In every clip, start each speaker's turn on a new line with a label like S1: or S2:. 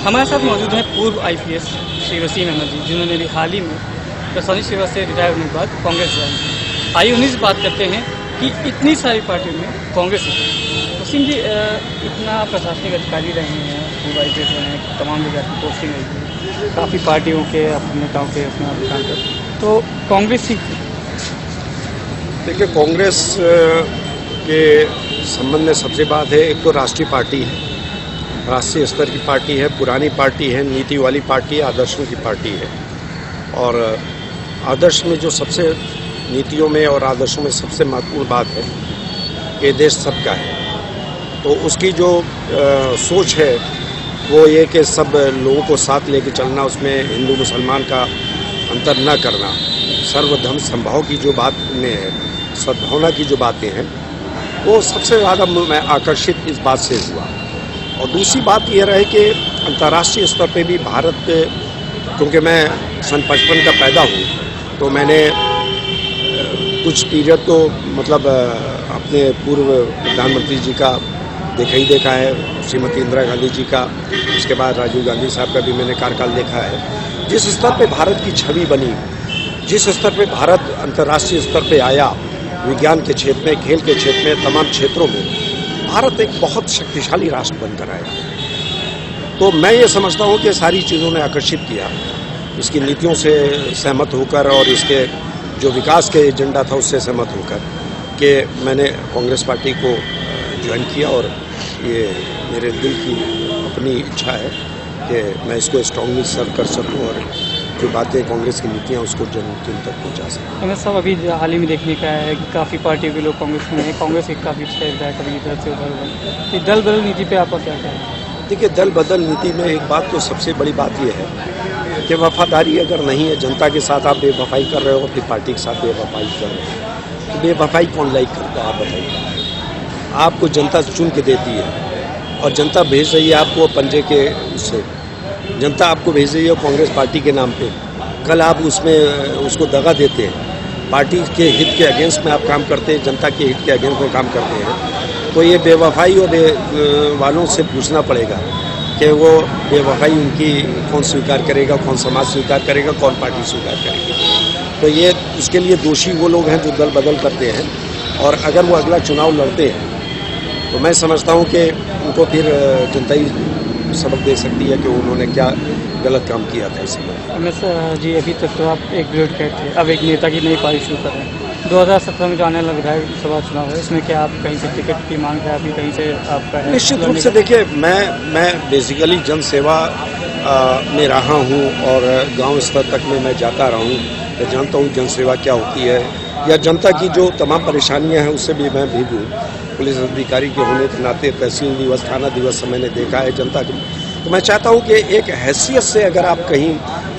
S1: हमारे साथ मौजूद हैं पूर्व आईपीएस श्री वसीम अहमद जी, जिन्होंने भी हाल ही में प्रशासनिक सेवा से रिटायर होने के बाद कांग्रेस ज्वाइन की। आइए उन्हीं से बात करते हैं कि इतनी सारी पार्टियों में कांग्रेस है। वसीम जी, इतना प्रशासनिक अधिकारी रहे हैं, पूर्व आईपीएस रहे हैं, तमाम जगह की पोस्टिंग रही है, काफ़ी पार्टियों के अपने नेताओं के अपने अधिकार पर, तो कांग्रेस ही
S2: देखिए, कांग्रेस के संबंध में सबसे बात है, एक तो राष्ट्रीय पार्टी है, राष्ट्रीय स्तर की पार्टी है, पुरानी पार्टी है, नीति वाली पार्टी है, आदर्शों की पार्टी है। और आदर्श में जो सबसे नीतियों में और आदर्शों में सबसे महत्वपूर्ण बात है कि देश सबका है, तो उसकी जो सोच है वो ये कि सब लोगों को साथ लेके चलना, उसमें हिंदू मुसलमान का अंतर न करना, सर्वधर्म संभाव की जो बात में है, सद्भावना की जो बातें हैं, वो सबसे ज़्यादा मैं आकर्षित इस बात से हुआ। और दूसरी बात यह रहे कि अंतर्राष्ट्रीय स्तर पे भी भारत, क्योंकि मैं सन 55 का पैदा हूँ, तो मैंने कुछ पीरियड तो मतलब अपने पूर्व प्रधानमंत्री जी का देखा है, श्रीमती इंदिरा गांधी जी का, उसके बाद राजीव गांधी साहब का भी मैंने कार्यकाल देखा है। जिस स्तर पे भारत की छवि बनी, जिस स्तर पे भारत अंतर्राष्ट्रीय स्तर पे आया, विज्ञान के क्षेत्र में, खेल के क्षेत्र में, तमाम क्षेत्रों में भारत एक बहुत शक्तिशाली राष्ट्र बनकर आया। तो मैं ये समझता हूँ कि सारी चीज़ों ने आकर्षित किया, इसकी नीतियों से सहमत होकर और इसके जो विकास के एजेंडा था उससे सहमत होकर कि मैंने कांग्रेस पार्टी को ज्वाइन किया। और ये मेरे दिल की अपनी इच्छा है कि मैं इसको स्ट्रांगली सर्व कर सकूँ और जो बातें कांग्रेस की नीतियाँ उसको जन तक पहुँचा सकें।
S1: अहमद साहब, अभी हाल ही में देखने का है कि काफ़ी पार्टियों के लोग कांग्रेस में हैं, कांग्रेस एक काफ़ी चलता है, कभी इधर से उधर। तो दल बदल नीति पे आपका क्या कहना है?
S2: देखिए, दल बदल नीति में एक बात तो सबसे बड़ी बात यह है कि वफादारी अगर नहीं है, जनता के साथ आप बेवफाई कर रहे हो, फिर पार्टी के साथ बेवफाई कर रहे हो, तो बेवफाई कौन लाइक करता है? आप बताइए। आपको जनता चुन के देती है और जनता भेज रही है आपको पंजे के उससे, जनता आपको भेज रही है कांग्रेस पार्टी के नाम पे, कल आप उसमें उसको दगा देते हैं, पार्टी के हित के अगेंस्ट में आप काम करते हैं, जनता के हित के अगेंस्ट में काम करते हैं, तो ये बेवफाई और वालों से पूछना पड़ेगा कि वो बेवफाई उनकी कौन स्वीकार करेगा, कौन समाज स्वीकार करेगा, कौन पार्टी स्वीकार करेगी। तो ये उसके लिए दोषी वो लोग हैं जो दल बदल करते हैं, और अगर वो अगला चुनाव लड़ते हैं तो मैं समझता हूँ कि उनको फिर जनता ही सबक दे सकती है कि उन्होंने क्या गलत काम किया था इस समय।
S1: अहमद जी, अभी तक तो आप एक ब्यूरोक्रेट थे, अब एक नेता की नई पारी शुरू कर रहे हैं। 2017 में जो आने वाला विधानसभा चुनाव है, इसमें क्या आप कहीं से टिकट की मांग है, अभी कहीं से आपका है?
S2: निश्चित रूप से देखिए, मैं बेसिकली जन सेवा में रहा हूँ और गांव स्तर तक में मैं जाता रहा हूँ, मैं जानता हूँ जन सेवा क्या होती है, या जनता की जो तमाम परेशानियाँ हैं उससे भी मैं भी हूँ। पुलिस अधिकारी के होने के नाते तहसील दिवस, थाना दिवस मैंने देखा है जनता की। तो मैं चाहता हूँ कि एक हैसियत से अगर आप कहीं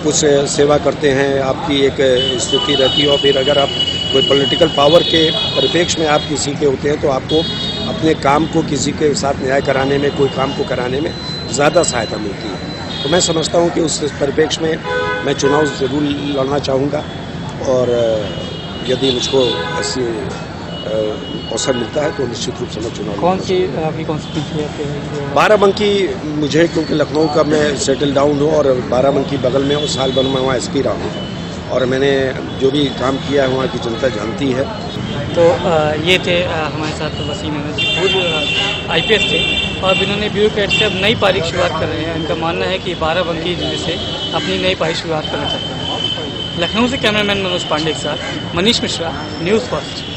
S2: कुछ सेवा करते हैं, आपकी एक स्थिति रहती है, और फिर अगर आप कोई पॉलिटिकल पावर के परिप्रेक्ष्य में आप किसी के होते हैं, तो आपको अपने काम को किसी के साथ न्याय कराने में, कोई काम को कराने में ज़्यादा सहायता मिलती है। तो मैं समझता हूँ कि उस परिप्रेक्ष्य में मैं चुनाव ज़रूर लड़ना चाहूँगा, और यदि मुझको ऐसी अवसर मिलता है तो निश्चित रूप से मैं चुनाव।
S1: कौन सी है?
S2: बाराबंकी मुझे, क्योंकि लखनऊ का मैं सेटल डाउन हूँ और बाराबंकी बगल में, और साल भर में वहाँ एसपी रहा हूँ, और मैंने जो भी काम किया है वहाँ की जनता जानती है।
S1: तो ये थे हमारे साथ वसीम अहमद जी, पूर्व आईपीएस थे, और इन्होंने ब्यूरोक्रेट से अब नई पारी की शुरुआत कर रहे हैं। इनका मानना है कि बाराबंकी जिले से अपनी नई पारी शुरुआत करना चाहते हैं। लखनऊ से कैमरामैन मनोज पांडे के साथ मनीष मिश्रा, न्यूज़ फर्स्ट।